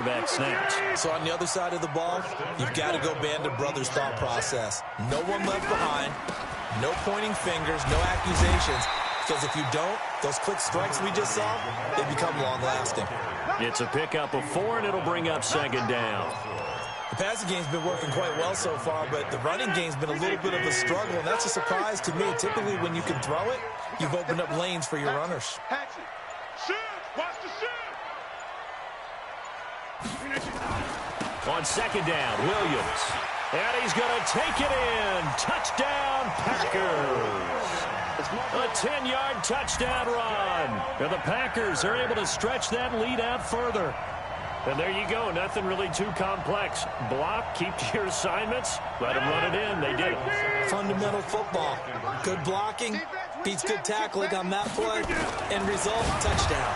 back snaps. So on the other side of the ball, you've got to go band of brothers thought process. No one left behind, no pointing fingers, no accusations. Because if you don't, those quick strikes we just saw, they become long-lasting. It's a pickup of 4, and it'll bring up second down. The passing game's been working quite well so far, but the running game's been a little bit of a struggle, and that's a surprise to me. Typically, when you can throw it, you've opened up lanes for your runners. On second down, Williams. And he's going to take it in. Touchdown, Packers. A 10-yard touchdown run. And the Packers are able to stretch that lead out further. And there you go. Nothing really too complex. Block, keep to your assignments, let them run it in. They did it. Fundamental football. Good blocking beats good tackling on that play. End result, touchdown.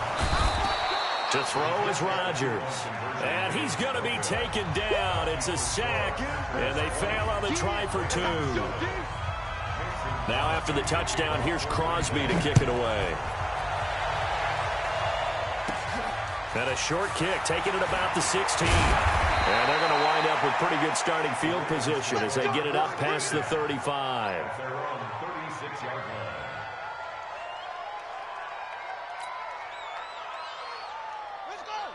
To throw is Rodgers. And he's going to be taken down. It's a sack. And they fail on the try for 2. Now after the touchdown, here's Crosby to kick it away. And a short kick, taking it about the 16. And they're going to wind up with pretty good starting field position as they get it up past the 35.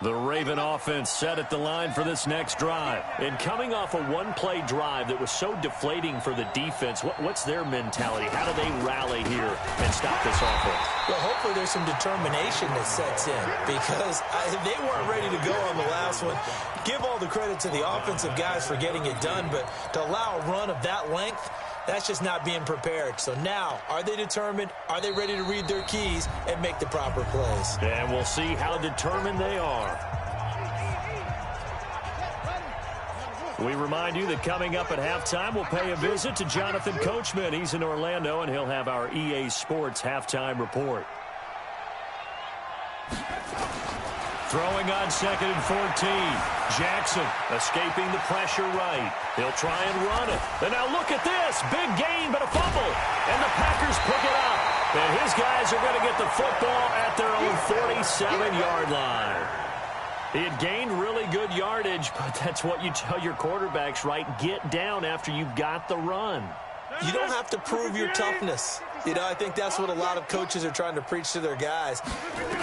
The Raven offense set at the line for this next drive. And coming off a one-play drive that was so deflating for the defense, what's their mentality? How do they rally here and stop this offense? Well, hopefully there's some determination that sets in because they weren't ready to go on the last one. Give all the credit to the offensive guys for getting it done, but to allow a run of that length, that's just not being prepared. So now, are they determined? Are they ready to read their keys and make the proper plays? And we'll see how determined they are. We remind you that coming up at halftime, we'll pay a visit to Jonathan Coachman. He's in Orlando, and he'll have our EA Sports halftime report. Throwing on 2nd and 14. Jackson escaping the pressure right. He'll try and run it. And now look at this. Big gain, but a fumble. And the Packers pick it up. And his guys are going to get the football at their own 47-yard line. He had gained really good yardage, but that's what you tell your quarterbacks, right? Get down after you've got the run. You don't have to prove your toughness. You know, I think that's what a lot of coaches are trying to preach to their guys.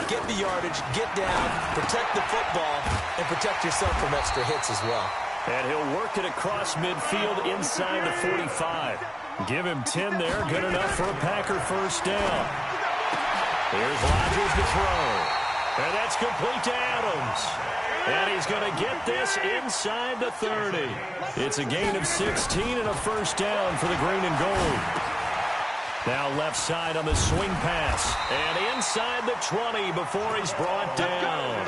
Get the yardage, get down, protect the football, and protect yourself from extra hits as well. And he'll work it across midfield inside the 45. Give him 10 there, good enough for a Packer first down. Here's Rodgers to throw. And that's complete to Adams. And he's going to get this inside the 30. It's a gain of 16 and a first down for the green and gold. Now left side on the swing pass. And inside the 20 before he's brought down.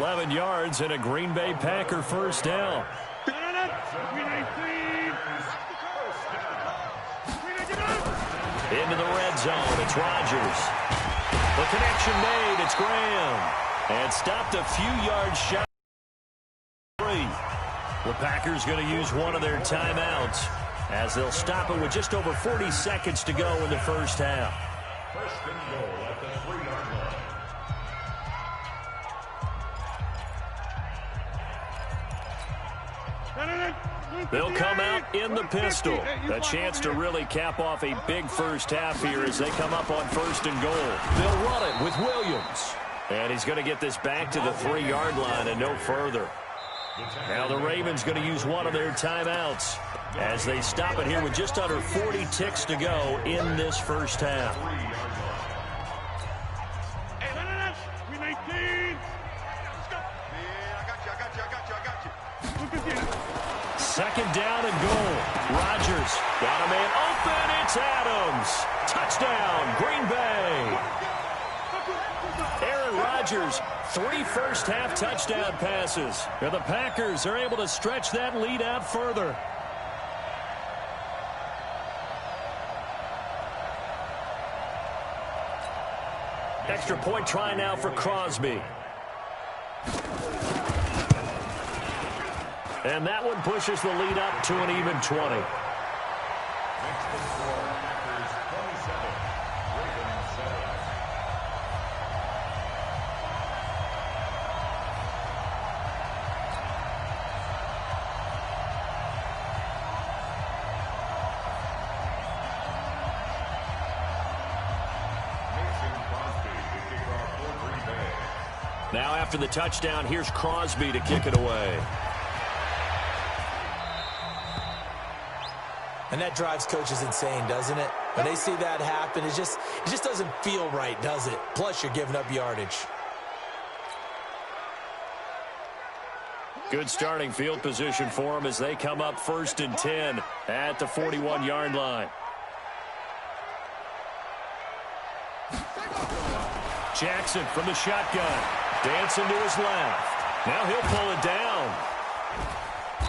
11 yards and a Green Bay Packer first down. Into the red zone. It's Rodgers. The connection made. It's Graham. And stopped a few yards shy. The Packers going to use one of their timeouts as they'll stop it with just over 40 seconds to go in the first half. First and goal at the 3-yard line. They'll come out in the pistol. A chance to really cap off a big first half here as they come up on 1st and goal. They'll run it with Williams. And he's going to get this back to the 3-yard line and no further. Now the Ravens going to use one of their timeouts as they stop it here with just under 40 ticks to go in this first half. Second down and goal. Rodgers got a man open. It's Adams. Touchdown, Green Bay. Aaron Rodgers, 3 first-half touchdown passes. And the Packers are able to stretch that lead out further. Extra point try now for Crosby. And that one pushes the lead up to an even 20. Now after the touchdown, here's Crosby to kick it away. And that drives coaches insane, doesn't it? When they see that happen, it just doesn't feel right, does it? Plus, you're giving up yardage. Good starting field position for them as they come up 1st and 10 at the 41-yard line. Jackson from the shotgun. Dancing to his left. Now he'll pull it down.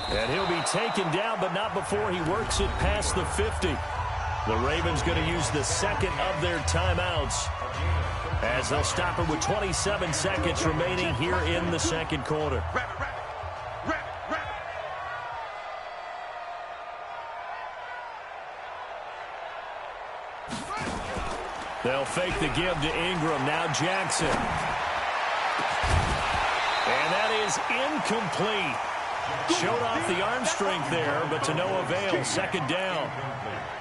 And he'll be taken down, but not before he works it past the 50. The Ravens going to use the second of their timeouts as they'll stop it with 27 seconds remaining here in the second quarter. They'll fake the give to Ingram. Now Jackson. And that is incomplete. Showed off the arm strength there, but to no avail. Second down.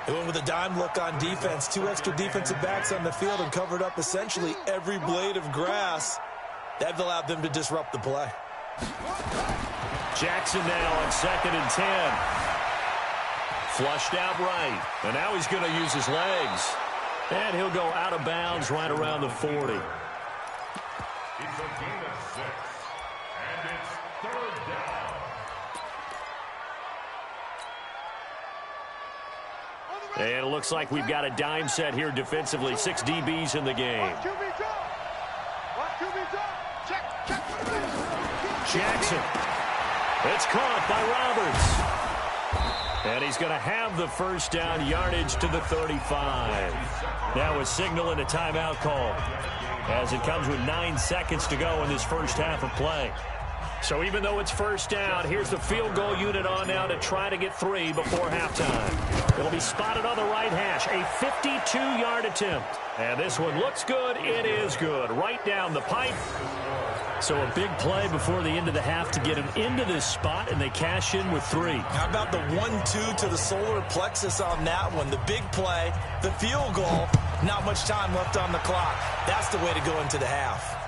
They went with a dime look on defense. 2 extra defensive backs on the field and covered up essentially every blade of grass. That allowed them to disrupt the play. Jackson now on 2nd and 10. Flushed out right. And now he's going to use his legs. And he'll go out of bounds right around the 40. It's a gain of 6. And it's 3rd down. And it looks like we've got a dime set here defensively. 6 DBs in the game. Jackson. It's caught by Roberts. And he's going to have the first down, yardage to the 35. Now a signal and a timeout call as it comes with 9 seconds to go in this first half of play. So even though it's first down, here's the field goal unit on now to try to get 3 before halftime. It'll be spotted on the right hash, a 52-yard attempt. And this one looks good. It is good. Right down the pipe. So a big play before the end of the half to get him into this spot, and they cash in with 3. How about the 1-2 to the solar plexus on that one? The big play, the field goal, not much time left on the clock. That's the way to go into the half.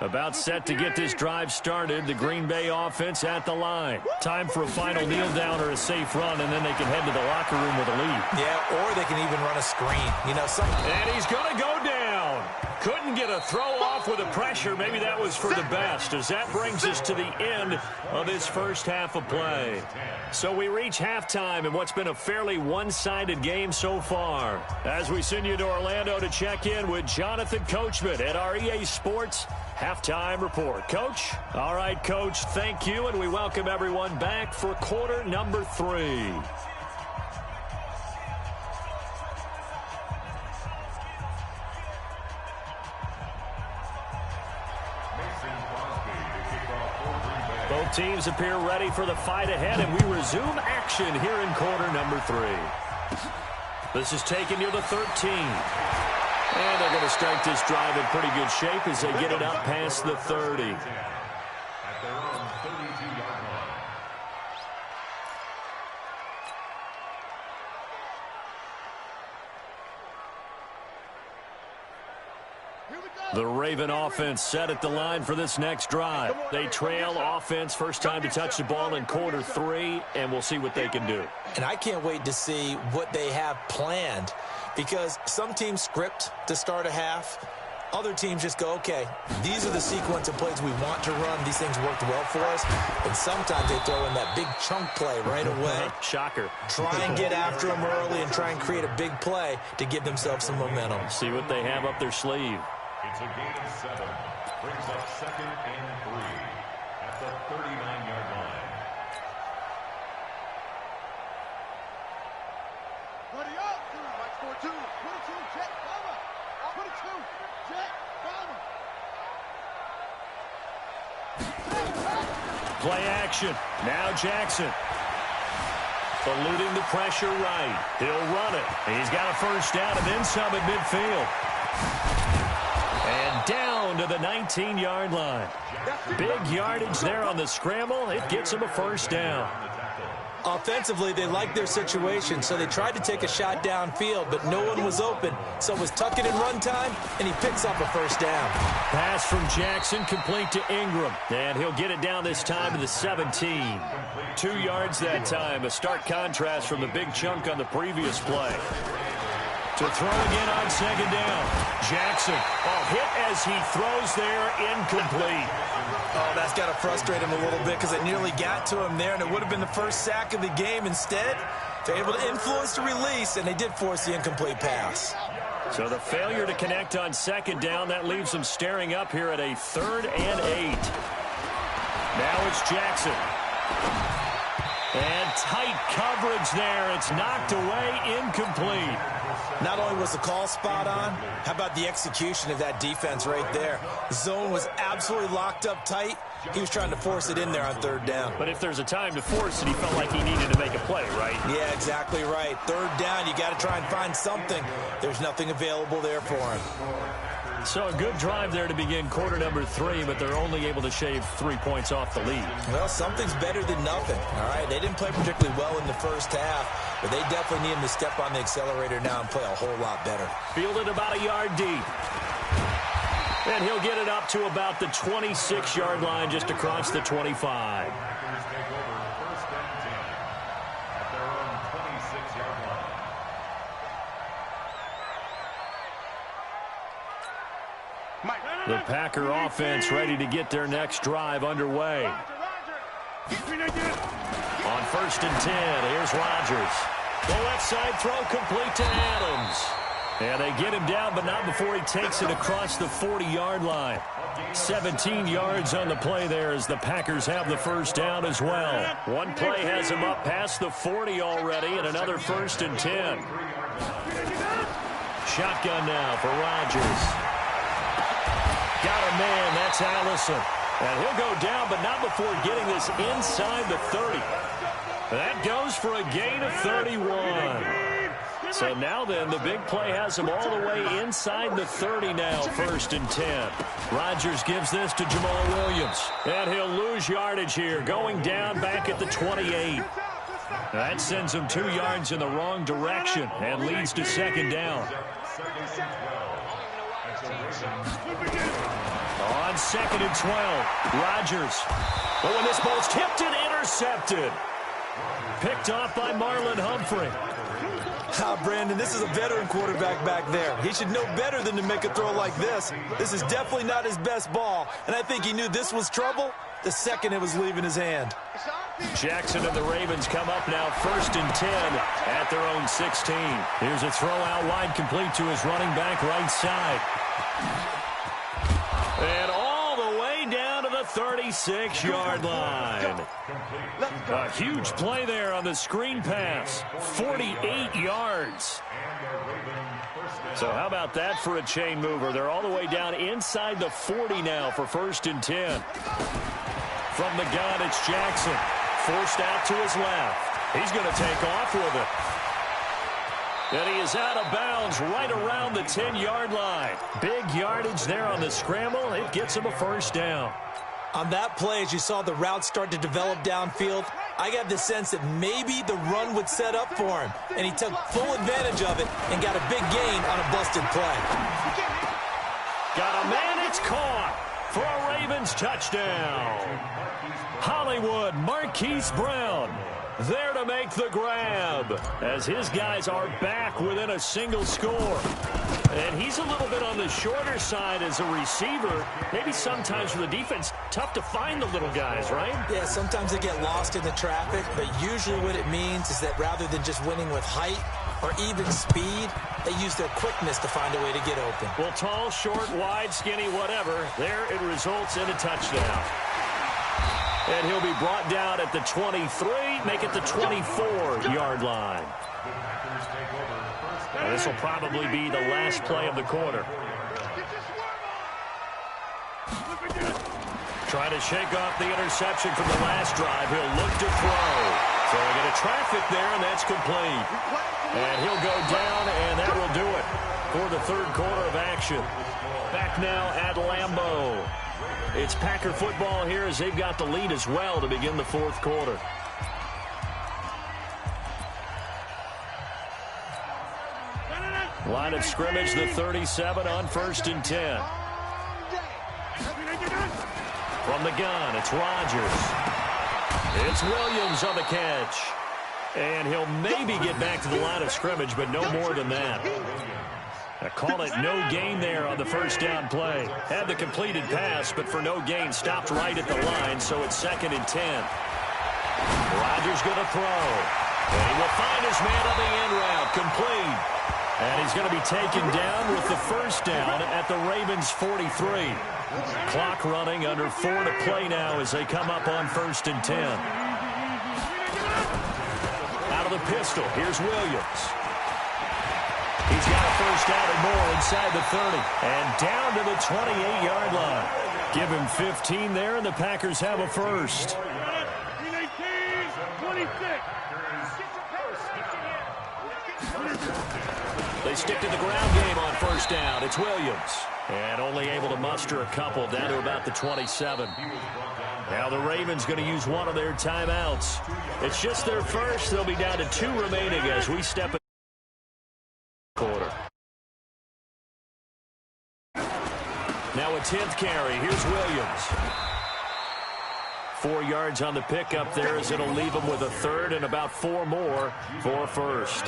About set to get this drive started. The Green Bay offense at the line. Time for a final kneel down or a safe run, and then they can head to the locker room with a lead. Yeah, or they can even run a screen. You know, And he's going to go down. Couldn't get a throw off with the pressure. Maybe that was for the best, as that brings us to the end of this first half of play. So we reach halftime in what's been a fairly one-sided game so far. As we send you to Orlando to check in with Jonathan Coachman at our EA Sports Halftime Report. Coach? All right, Coach, thank you, and we welcome everyone back for quarter number 3. Both teams appear ready for the fight ahead, and we resume action here in quarter number 3. This is taken near the 13. And they're going to start this drive in pretty good shape as they get it up past the 30. At their own 32-yard line. The Raven offense set at the line for this next drive. They trail offense first time to touch the ball in quarter 3, and we'll see what they can do. And I can't wait to see what they have planned, because some teams script to start a half. Other teams just go, okay, these are the sequence of plays we want to run. These things worked well for us. And sometimes they throw in that big chunk play right away. Shocker. Try and get after them early and try and create a big play to give themselves some momentum. See what they have up their sleeve. It's a gain of 7. Brings up 2nd and 3 at the 39-yard line. Ready up. Watch for 2. 22, Jet Bomber. 22, Jet Bomber. Play action. Now Jackson. Eluding the pressure right. He'll run it. He's got a first down and then some at midfield. And down to the 19-yard line. Big yardage there on the scramble. It gets him a first down. Offensively, they liked their situation, so they tried to take a shot downfield, but no one was open. So it was tuck it in run time, and he picks up a first down. Pass from Jackson, complete to Ingram. And he'll get it down this time to the 17. 2 yards that time, a stark contrast from the big chunk on the previous play. To throw again on second down. Jackson, hit as he throws there, incomplete. Oh, that's got to frustrate him a little bit because it nearly got to him there, and it would have been the first sack of the game. Instead, they're able to influence the release, and they did force the incomplete pass. So the failure to connect on second down, that leaves them staring up here at a 3rd and 8. Now it's Jackson. And tight coverage there. It's knocked away, incomplete. Not only was the call spot on, how about the execution of that defense right there? The zone was absolutely locked up tight. He was trying to force it in there on 3rd down. But if there's a time to force it, he felt like he needed to make a play, right? Yeah, exactly right. 3rd down, you got to try and find something. There's nothing available there for him. So a good drive there to begin quarter number 3, but they're only able to shave 3 points off the lead. Well, something's better than nothing, all right? They didn't play particularly well in the first half, but they definitely need him to step on the accelerator now and play a whole lot better. Fielded about a yard deep. And he'll get it up to about the 26-yard line, just across the 25. The Packer offense ready to get their next drive underway. On 1st and 10, here's Rodgers. The left side throw complete to Adams. And they get him down, but not before he takes it across the 40-yard line. 17 yards on the play there as the Packers have the first down as well. One play has him up past the 40 already, and another 1st and 10. Shotgun now for Rodgers. Got a man, that's Allison. And he'll go down, but not before getting this inside the 30. That goes for a gain of 31. So now then, the big play has him all the way inside the 30 now, 1st and 10. Rodgers gives this to Jamal Williams. And he'll lose yardage here, going down back at the 28. That sends him 2 yards in the wrong direction and leads to 2nd down. On 2nd and 12, Rodgers. But when this ball's tipped and intercepted. Picked off by Marlon Humphrey. Brandon, this is a veteran quarterback back there. He should know better than to make a throw like this. This is definitely not his best ball, and I think he knew this was trouble the second it was leaving his hand. Jackson and the Ravens come up now 1st and 10 at their own 16. Here's a throw out wide complete to his running back right side. And all the way down to the 36-yard line. A huge play there on the screen pass. 48 yards. So how about that for a chain mover? They're all the way down inside the 40 now for 1st and 10. From the gun, it's Jackson. Forced out to his left. He's going to take off with it. And he is out of bounds right around the 10-yard line. Big yardage there on the scramble. It gets him a first down. On that play, as you saw the route start to develop downfield, I got the sense that maybe the run would set up for him. And he took full advantage of it and got a big gain on a busted play. Got a man, it's caught for a Ravens touchdown. Hollywood, Marquise Brown there to make the grab as his guys are back within a single score. And he's a little bit on the shorter side as a receiver. Maybe sometimes for the defense, tough to find the little guys, right? Yeah, sometimes they get lost in the traffic, but usually what it means is that rather than just winning with height or even speed, they use their quickness to find a way to get open. Well, tall, short, wide, skinny, whatever, there it results in a touchdown. And he'll be brought down at the 23, make it the 24-yard line. And this will probably be the last play of the quarter. Trying to shake off the interception from the last drive. He'll look to throw. So they get a traffic there, and that's complete. And he'll go down, and that will do it. for the third quarter of action. Back now at Lambeau. It's Packer football here as they've got the lead as well to begin the fourth quarter. Line of scrimmage, the 37 on 1st and 10. From the gun, it's Rodgers. It's Williams on the catch. And he'll maybe get back to the line of scrimmage, but no more than that. I call it no gain there on the first down play. Had the completed pass, but for no gain, stopped right at the line, so it's 2nd and 10. Rodgers going to throw. And he will find his man on the end route, complete. And he's going to be taken down with the first down at the Ravens' 43. Clock running, under 4 to play now as they come up on 1st and 10. Out of the pistol, here's Williams. He's got a first down and more inside the 30. And down to the 28-yard line. Give him 15 there, and the Packers have a first. 26. They stick to the ground game on first down. It's Williams. And only able to muster a couple down to about the 27. Now the Ravens going to use one of their timeouts. It's just their first. They'll be down to 2 remaining as we step in the quarter. Now a 10th carry. Here's Williams. 4 yards on the pickup there as it'll leave them with a third and about 4 more for first.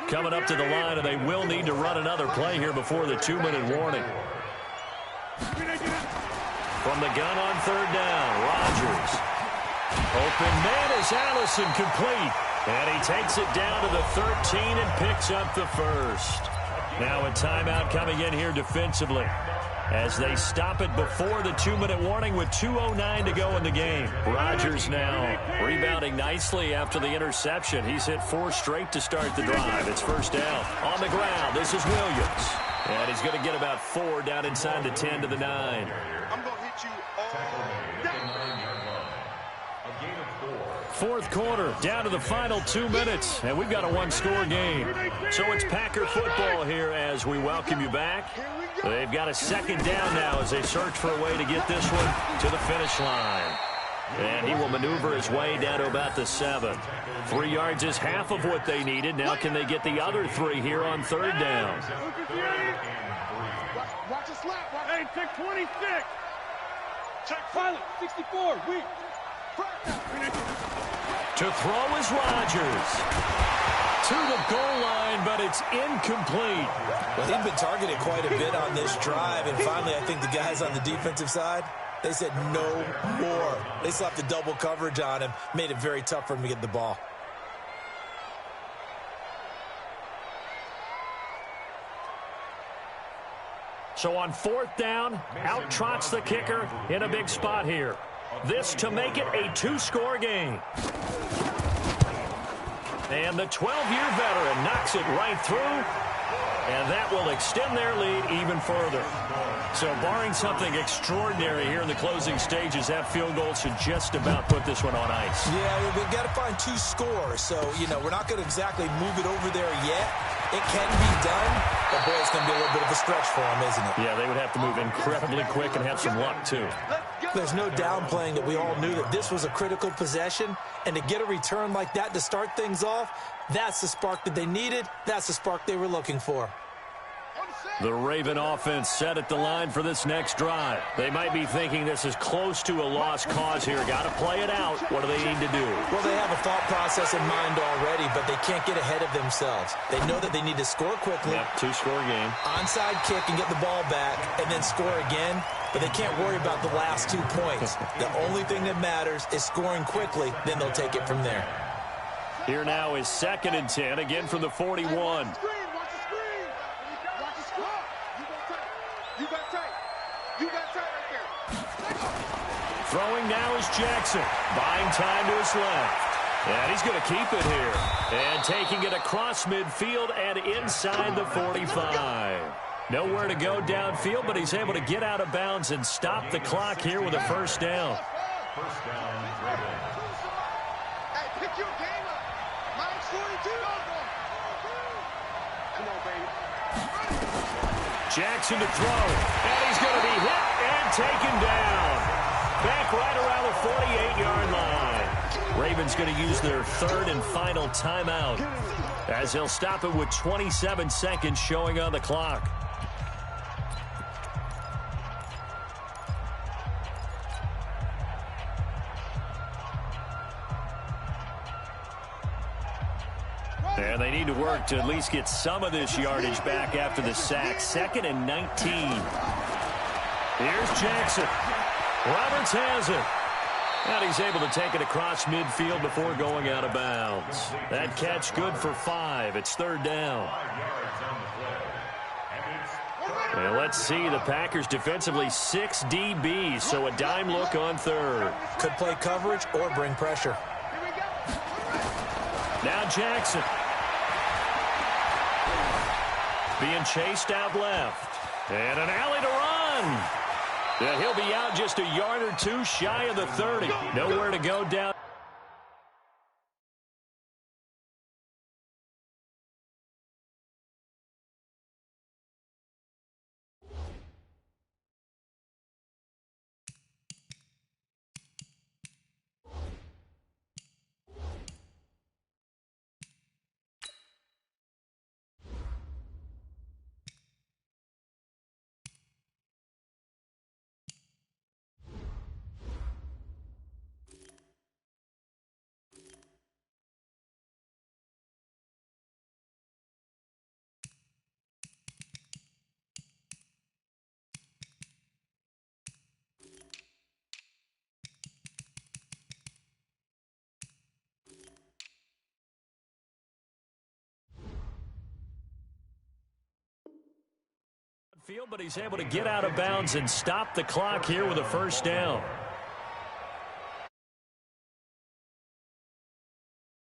Coming up to the line, and they will need to run another play here before the 2-minute warning. From the gun on 3rd down, Rodgers. Open man is Allison, complete. And he takes it down to the 13 and picks up the first. Now a timeout coming in here defensively as they stop it before the 2-minute warning with 2:09 to go in the game. Rodgers now rebounding nicely after the interception. He's hit 4 straight to start the drive. It's first down. On the ground, this is Williams. And he's going to get about 4 down inside the 10 to the 9. I'm going to hit you all day. Fourth quarter, down to the final 2 minutes, and we've got a 1-score game. So it's Packer football here as we welcome you back. They've got a 2nd down now as they search for a way to get this one to the finish line. And he will maneuver his way down to about the 7. 3 yards is half of what they needed. Now can they get the other 3 here on 3rd down? Watch a slap. Hey, check 26. Check pilot, 64. Weak. To throw is Rodgers. To the goal line, but it's incomplete. Well, he'd been targeted quite a bit on this drive, and finally I think the guys on the defensive side, they said no more. They slapped the double coverage on him, made it very tough for him to get the ball. So on 4th down, out trots the kicker in a big spot here. This to make it a 2-score game. And the 12-year veteran knocks it right through. And that will extend their lead even further. So barring something extraordinary here in the closing stages, that field goal should just about put this one on ice. Yeah, we've got to find 2 scores. So, we're not going to exactly move it over there yet. It can be done, but boy, it's going to be a little bit of a stretch for them, isn't it? Yeah, they would have to move incredibly quick and have some luck, too. There's no downplaying that we all knew that this was a critical possession, and to get a return like that to start things off, that's the spark that they needed. That's the spark they were looking for. The Raven offense set at the line for this next drive. They might be thinking this is close to a lost cause here. Got to play it out. What do they need to do? Well, they have a thought process in mind already, but they can't get ahead of themselves. They know that they need to score quickly. Yep, 2-score game. Onside kick and get the ball back, and then score again. But they can't worry about the last 2 points. The only thing that matters is scoring quickly. Then they'll take it from there. Here now is 2nd and 10, again from the 41. Throwing now is Jackson. Buying time to his left. And he's going to keep it here. And taking it across midfield and inside the 45. Nowhere to go downfield, but he's able to get out of bounds and stop the clock here with a first down. First down, Ravens. Hey, pick your game up. Mine's 42. Come on, baby. Jackson to throw. And he's going to be hit and taken down. Back right around the 48-yard line. Ravens going to use their third and final timeout as he'll stop it with 27 seconds showing on the clock. And they need to work to at least get some of this yardage back after the sack. 2nd and 19. Here's Jackson. Roberts has it. And he's able to take it across midfield before going out of bounds. That catch good for 5. It's 3rd down. And let's see, the Packers defensively 6 DBs, so a dime look on 3rd. Could play coverage or bring pressure. Now Jackson. Being chased out left. And an alley to run. Yeah, he'll be out just a yard or two shy of the 30. Nowhere to go down. Field, but he's able to get out of bounds and stop the clock here with a 1st down.